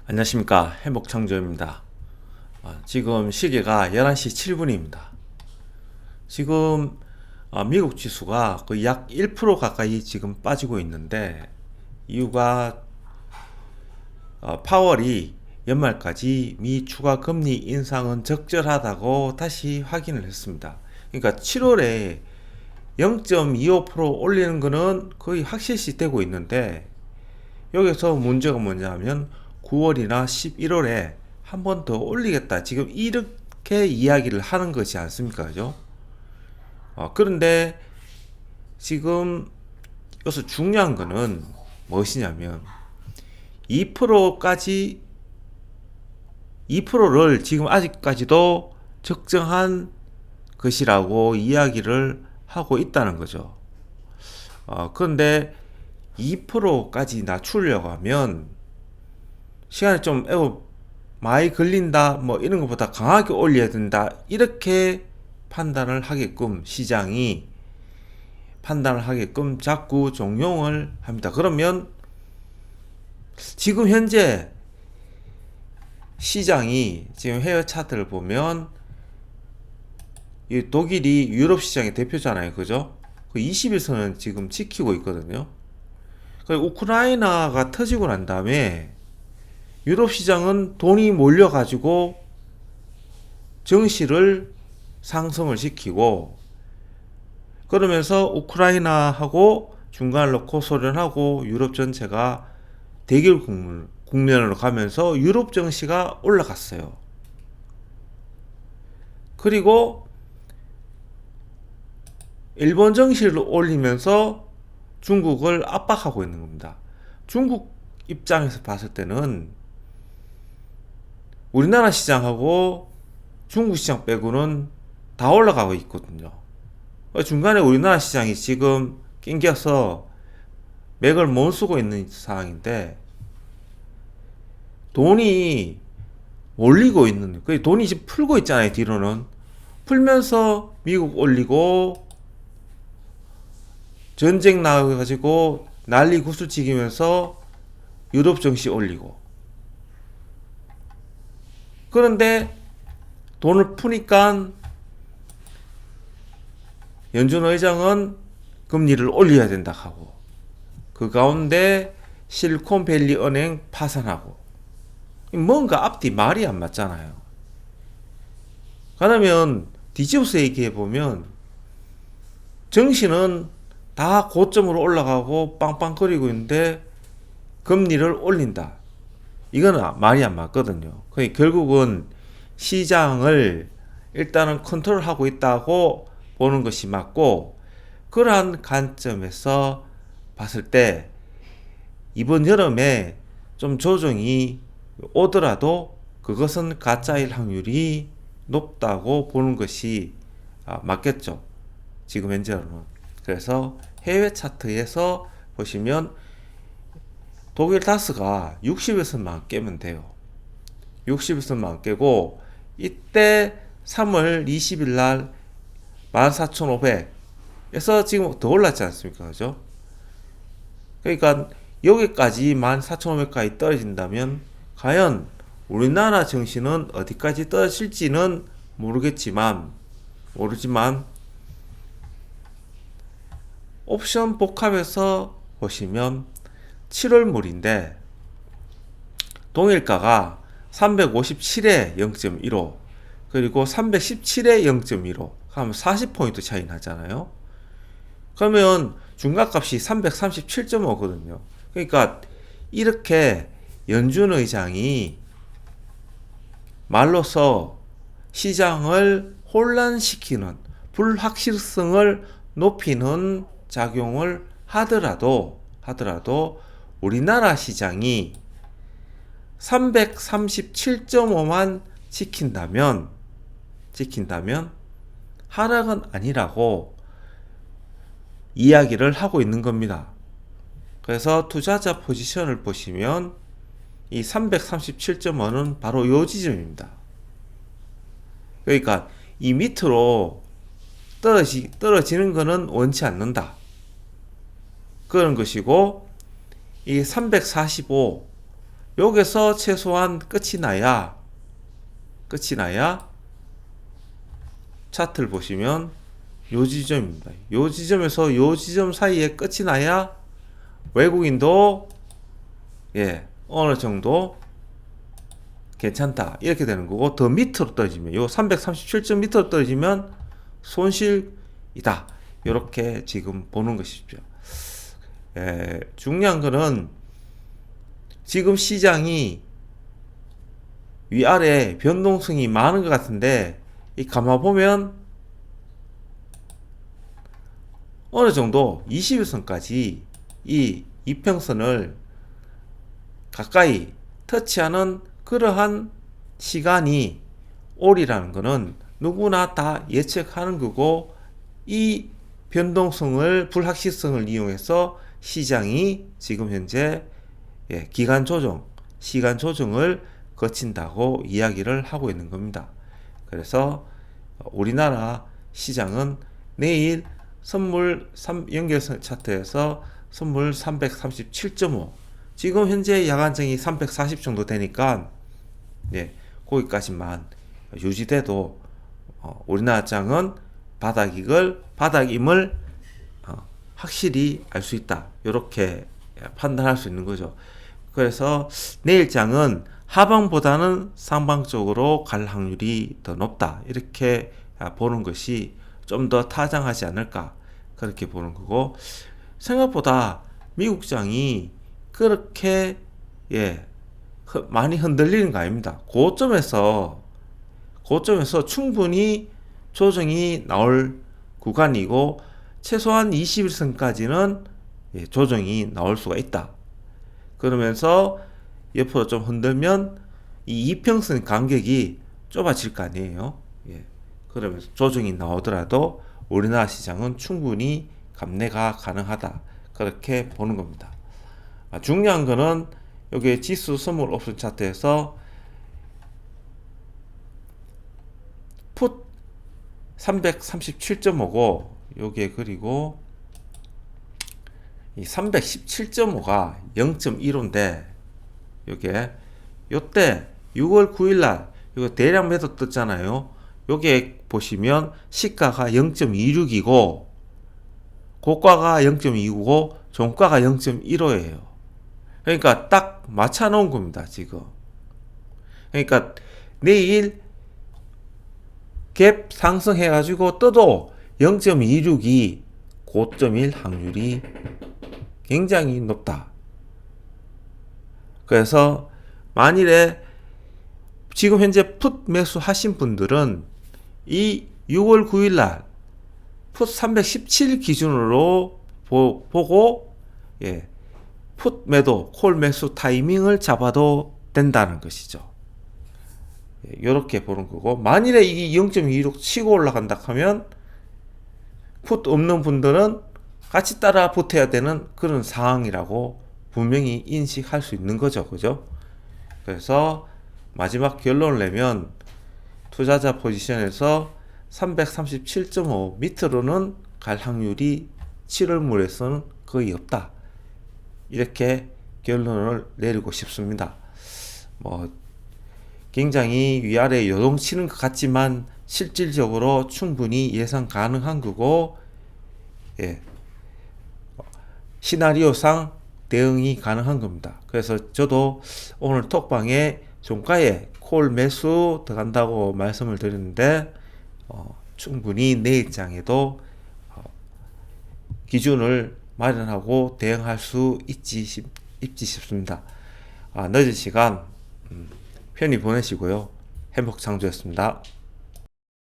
안녕하십니까, 행복창조입니다. 지금 시계가 11시 7분입니다. 지금 미국 지수가 거의 약 1% 가까이 지금 빠지고 있는데, 이유가 파월이 연말까지 미 추가 금리 인상은 적절하다고 다시 확인을 했습니다. 그러니까 7월에 0.25% 올리는 거는 거의 확실시 되고 있는데, 여기서 문제가 뭐냐면 9월이나 11월에 한 번 더 올리겠다, 지금 이렇게 이야기를 하는 것이 않습니까? 그죠? 그런데 지금 여기서 중요한 거는 무엇이냐면 2%까지 2%를 지금 아직까지도 적정한 것이라고 이야기를 하고 있다는 거죠. 그런데 2%까지 낮추려고 하면 시간이 좀 많이 걸린다, 뭐 이런 것보다 강하게 올려야 된다, 이렇게 판단을 하게끔, 시장이 판단을 하게끔 자꾸 종용을 합니다. 그러면 지금 현재 시장이, 지금 해외 차트를 보면 이 독일이 유럽 시장의 대표잖아요. 그죠? 그 20일선은 지금 지키고 있거든요. 우크라이나가 터지고 난 다음에 유럽 시장은 돈이 몰려가지고 증시를 상승을 시키고, 그러면서 우크라이나하고 중간을 놓고 소련하고 유럽 전체가 대결 국면으로 가면서 유럽 증시가 올라갔어요. 그리고 일본 증시를 올리면서 중국을 압박하고 있는 겁니다. 중국 입장에서 봤을 때는 우리나라 시장하고 중국 시장 빼고는 다 올라가고 있거든요. 중간에 우리나라 시장이 지금 낑겨서 맥을 못 쓰고 있는 상황인데, 돈이 몰리고 있는, 돈이 지금 풀고 있잖아요. 뒤로는 풀면서 미국 올리고, 전쟁 나가지고 난리 구슬치기면서 유럽 증시 올리고. 그런데 돈을 푸니까 연준 의장은 금리를 올려야 된다 하고, 그 가운데 실리콘밸리 은행 파산하고, 뭔가 앞뒤 말이 안 맞잖아요. 그러면 뒤집어서 얘기해 보면 증시는 다 고점으로 올라가고 빵빵거리고 있는데 금리를 올린다, 이거는 말이 안 맞거든요. 결국은 시장을 일단은 컨트롤하고 있다고 보는 것이 맞고, 그러한 관점에서 봤을 때 이번 여름에 좀 조정이 오더라도 그것은 가짜일 확률이 높다고 보는 것이 맞겠죠, 지금 현재로는. 그래서 해외 차트에서 보시면 독일 다스가 60에서만 깨면 돼요. 60에서만 깨고, 이때 3월 20일 날 14,500에서 지금 더 올랐지 않습니까? 그죠? 그러니까 여기까지 14,500까지 떨어진다면 과연 우리나라 증시는 어디까지 떨어질지는 모르지만 옵션 복합에서 보시면 7월물인데 동일가가 357에 0.15, 그리고 317에 0.15 하면 40포인트 차이 나잖아요. 그러면 중간값이 337.5거든요. 그러니까 이렇게 연준 의장이 말로서 시장을 혼란시키는, 불확실성을 높이는 작용을 하더라도 우리나라 시장이 337.5만 지킨다면 하락은 아니라고 이야기를 하고 있는 겁니다. 그래서 투자자 포지션을 보시면 이 337.5는 바로 요 지점입니다. 그러니까 이 밑으로 떨어지는 것은 원치 않는다, 그런 것이고, 이 345 여기서 최소한 끝이 나야 차트를 보시면 요 지점입니다. 요 지점에서 요 지점 사이에 끝이 나야 외국인도 어느 정도 괜찮다 이렇게 되는 거고, 더 밑으로 떨어지면 요 337점 밑으로 떨어지면 손실이다 이렇게 지금 보는 것이죠. 중요한 거는 지금 시장이 위아래 변동성이 많은 것 같은데, 이 가만 보면 어느 정도 21선까지 이 이평선을 가까이 터치하는 그러한 시간이 올이라는 것은 누구나 다 예측하는 거고, 이 변동성을, 불확실성을 이용해서 시장이 지금 현재 기간 조정, 시간 조정을 거친다고 이야기를 하고 있는 겁니다. 그래서 우리나라 시장은 내일 선물 연결선 차트에서 선물 337.5, 지금 현재 야간정이 340 정도 되니까 거기까지만 유지돼도 우리나라 장은 바닥임을 확실히 알 수 있다 이렇게 판단할 수 있는 거죠. 그래서 내일 장은 하방보다는 상방 쪽으로 갈 확률이 더 높다 이렇게 보는 것이 좀 더 타당하지 않을까 그렇게 보는 거고, 생각보다 미국장이 그렇게 많이 흔들리는 거 아닙니다. 고점에서 충분히 조정이 나올 구간이고, 최소한 21선까지는 조정이 나올 수가 있다. 그러면서 옆으로 좀 흔들면 이 이평선 간격이 좁아질 거 아니에요. 그러면서 조정이 나오더라도 우리나라 시장은 충분히 감내가 가능하다 그렇게 보는 겁니다. 중요한 거는 여기 지수 선물 옵션 차트에서 풋 337.5고 요게, 그리고 이 317.5가 0.15인데 요때 6월 9일날 이거 대량 매도 떴잖아요. 요게 보시면 시가가 0.26이고 고가가 0.29고 종가가 0.15예요. 그러니까 딱 맞춰 놓은 겁니다, 지금. 그러니까 내일 갭 상승해 가지고 떠도 0.26이 고점일 확률이 굉장히 높다. 그래서 만일에 지금 현재 풋 매수 하신 분들은 이 6월 9일날 풋 317 기준으로 보고 풋 매도, 콜 매수 타이밍을 잡아도 된다는 것이죠. 이렇게 보는 거고, 만일에 이게 0.26 치고 올라간다 하면 풋 없는 분들은 같이 따라 붙어야 되는 그런 상황이라고 분명히 인식할 수 있는 거죠. 그죠? 그래서 마지막 결론을 내면 투자자 포지션에서 337.5 밑으로는 갈 확률이 7월물에서는 거의 없다. 이렇게 결론을 내리고 싶습니다. 굉장히 위아래 요동치는 것 같지만 실질적으로 충분히 예상 가능한 거고, 시나리오상 대응이 가능한 겁니다. 그래서 저도 오늘 톡방에 종가에 콜 매수 들어간다고 말씀을 드렸는데 충분히 내일장에도 기준을 마련하고 대응할 수 있지 싶습니다. 늦은 시간 편히 보내시고요. 행복창조였습니다.